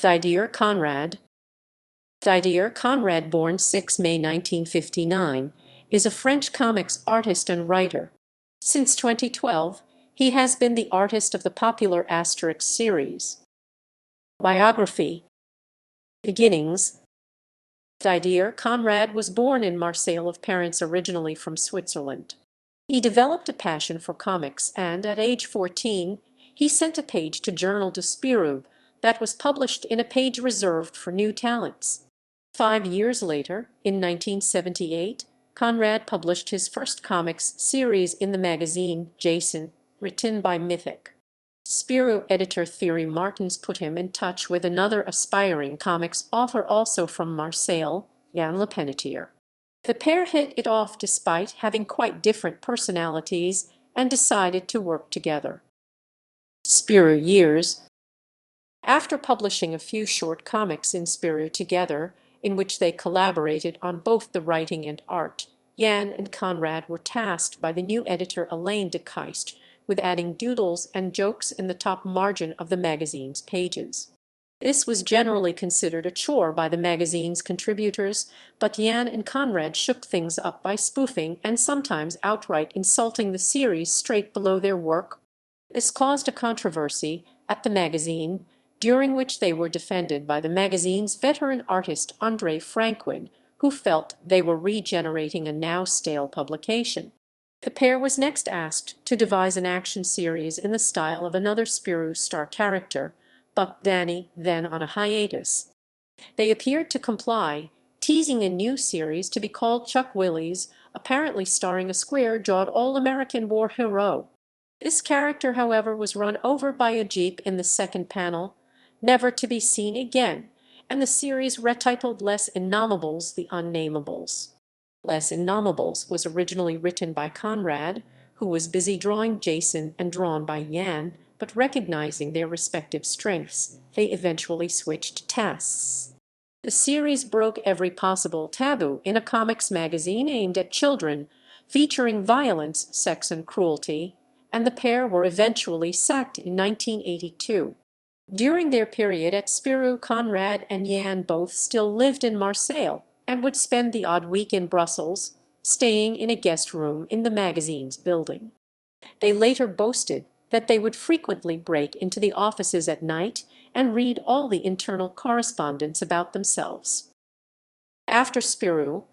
Didier Conrad. Didier Conrad, born 6 May 1959, is a French comics artist and writer. Since 2012, he has been the artist of the popular Asterix series. Biography. Beginnings. Didier Conrad was born in Marseille of parents originally from Switzerland. He developed a passion for comics and, at age 14, he sent a page to Journal de Spirou that was published in a page reserved for new talents. 5 years later, in 1978, Conrad published his first comics series in the magazine Jason, written by Mythic. Spirou editor Thierry Martins put him in touch with another aspiring comics author also from Marseille, Yann Lepelletier. The pair hit it off despite having quite different personalities and decided to work together. Spirou years. After publishing a few short comics in Spirou together, in which they collaborated on both the writing and art, Yann and Conrad were tasked by the new editor Alain de Keist with adding doodles and jokes in the top margin of the magazine's pages. This was generally considered a chore by the magazine's contributors, but Yann and Conrad shook things up by spoofing and sometimes outright insulting the series straight below their work. This caused a controversy at the magazine, during which they were defended by the magazine's veteran artist André Franquin, who felt they were regenerating a now stale publication. The pair was next asked to devise an action series in the style of another Spirou star character, Buck Danny, then on a hiatus. They appeared to comply, teasing a new series to be called Chuck Willies, apparently starring a square-jawed all-American war hero. This character, however, was run over by a jeep in the second panel, never to be seen again, and the series retitled Les Innommables, The Unnamables. Les Innommables was originally written by Conrad, who was busy drawing Jason, and drawn by Yann, but recognizing their respective strengths, they eventually switched tasks. The series broke every possible taboo in a comics magazine aimed at children, featuring violence, sex, and cruelty, and the pair were eventually sacked in 1982. During their period at Spirou, Conrad and Yann both still lived in Marseille and would spend the odd week in Brussels, staying in a guest room in the magazine's building. They later boasted that they would frequently break into the offices at night and read all the internal correspondence about themselves. After Spirou,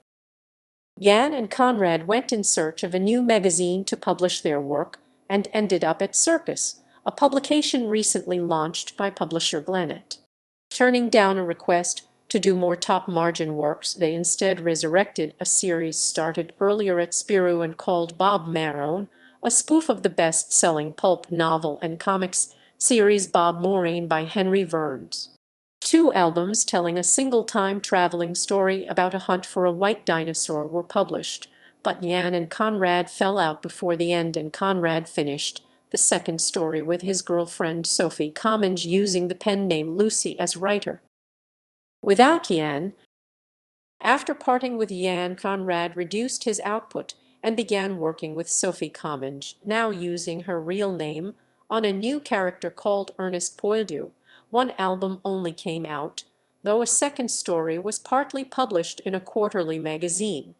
Yann and Conrad went in search of a new magazine to publish their work and ended up at Circus, a publication recently launched by publisher Glennet. Turning down a request to do more top-margin works, they instead resurrected a series started earlier at Spirou and called Bob Marone, a spoof of the best-selling pulp novel and comics series Bob Moraine by Henry Verns. 2 albums telling a single time-traveling story about a hunt for a white dinosaur were published, but Yann and Conrad fell out before the end, and Conrad finished the second story with his girlfriend Sophie Comminges, using the pen name Lucy as writer. Without Yann. After parting with Yann, Conrad reduced his output and began working with Sophie Comminges, now using her real name, on a new character called Ernest Poildu. 1 album only came out, though a second story was partly published in a quarterly magazine.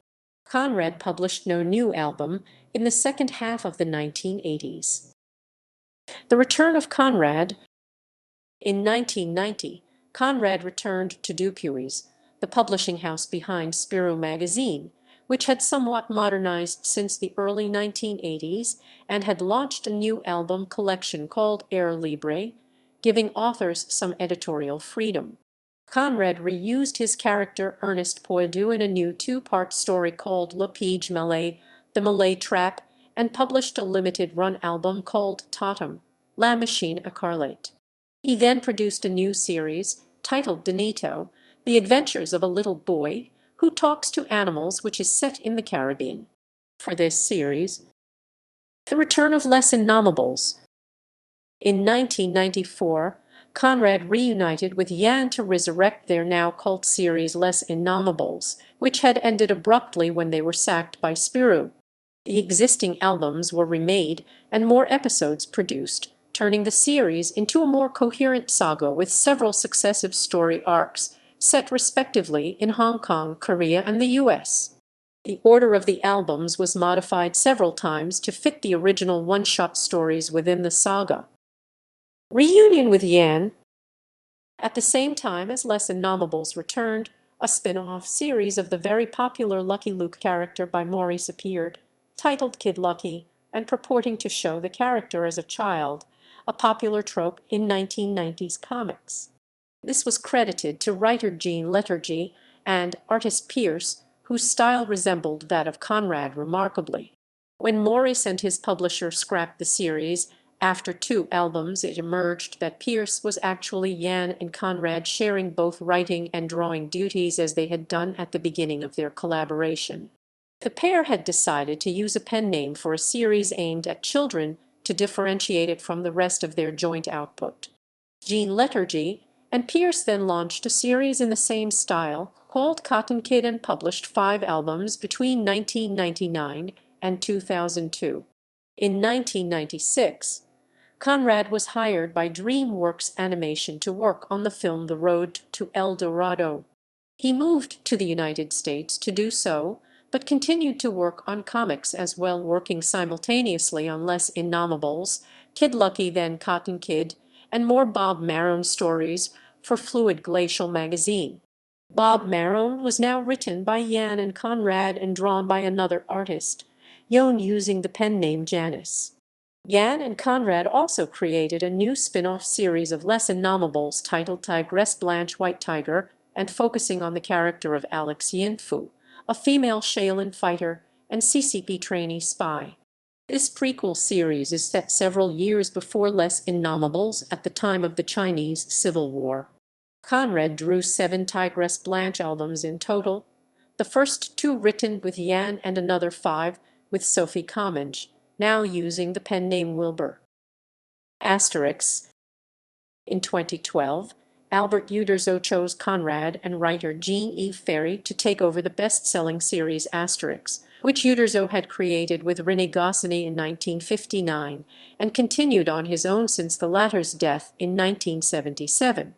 Conrad published no new album in the second half of the 1980s. The return of Conrad. In 1990, Conrad returned to Dupuis, the publishing house behind Spirou magazine, which had somewhat modernized since the early 1980s and had launched a new album collection called Air Libre, giving authors some editorial freedom. Conrad reused his character Ernest Poildu in a new 2-part story called Le Piège Malais, The Malay Trap, and published a limited-run album called Totem, La Machine Écarlate. He then produced a new series, titled Donito, The Adventures of a Little Boy Who Talks to Animals, which is set in the Caribbean. For this series, the return of Les Innommables. In 1994, Conrad reunited with Yann to resurrect their now cult series Les Innommables, which had ended abruptly when they were sacked by Spirou. The existing albums were remade and more episodes produced turning the series into a more coherent saga with several successive story arcs, set respectively in Hong Kong, Korea, and the US. The order of the albums was modified several times to fit the original one-shot stories within the saga. Reunion with Yan. At the same time as Lesson Nomables returned, a spin-off series of the very popular Lucky Luke character by Maurice appeared, titled Kid Lucky, and purporting to show the character as a child, a popular trope in 1990s comics. This was credited to writer Gene Lettergy and artist Pierce, whose style resembled that of Conrad remarkably. When Maurice and his publisher scrapped the series, after 2 albums it emerged that Pierce was actually Yan and Conrad sharing both writing and drawing duties as they had done at the beginning of their collaboration. The pair had decided to use a pen name for a series aimed at children to differentiate it from the rest of their joint output. Gene Lettergy and Pierce then launched a series in the same style called Cotton Kid and published 5 albums between 1999 and 2002. In 1996, Conrad was hired by DreamWorks Animation to work on the film The Road to El Dorado. He moved to the United States to do so, but continued to work on comics as well, working simultaneously on Less Innomables, Kid Lucky then Cotton Kid, and more Bob Marone stories for Fluid Glacial magazine. Bob Marone was now written by Yan and Conrad and drawn by another artist, Yon, using the pen name Janice. Yan and Conrad also created a new spin-off series of Less Innomables titled Tigress Blanche White Tiger, and focusing on the character of Alex Yinfu, a female Shaolin fighter and CCP trainee spy. This prequel series is set several years before Less Innomables at the time of the Chinese Civil War. Conrad drew 7 Tigress Blanche albums in total, the first 2 written with Yan and another 5 with Sophie Comminges, now using the pen name Wilbur. Asterix. In 2012, Albert Uderzo chose Conrad and writer Jean-Yves Ferry to take over the best-selling series Asterix, which Uderzo had created with René Goscinny in 1959 and continued on his own since the latter's death in 1977.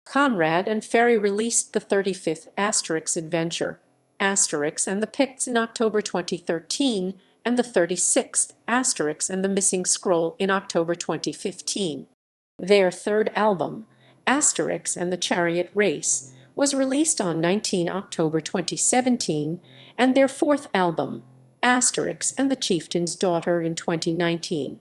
Conrad and Ferry released the 35th Asterix adventure, Asterix and the Picts, in October 2013, and the 36th Asterix and the Missing Scroll in October 2015. Their third album, Asterix and the Chariot Race, was released on 19 October 2017, and their fourth album, Asterix and the Chieftain's Daughter, in 2019.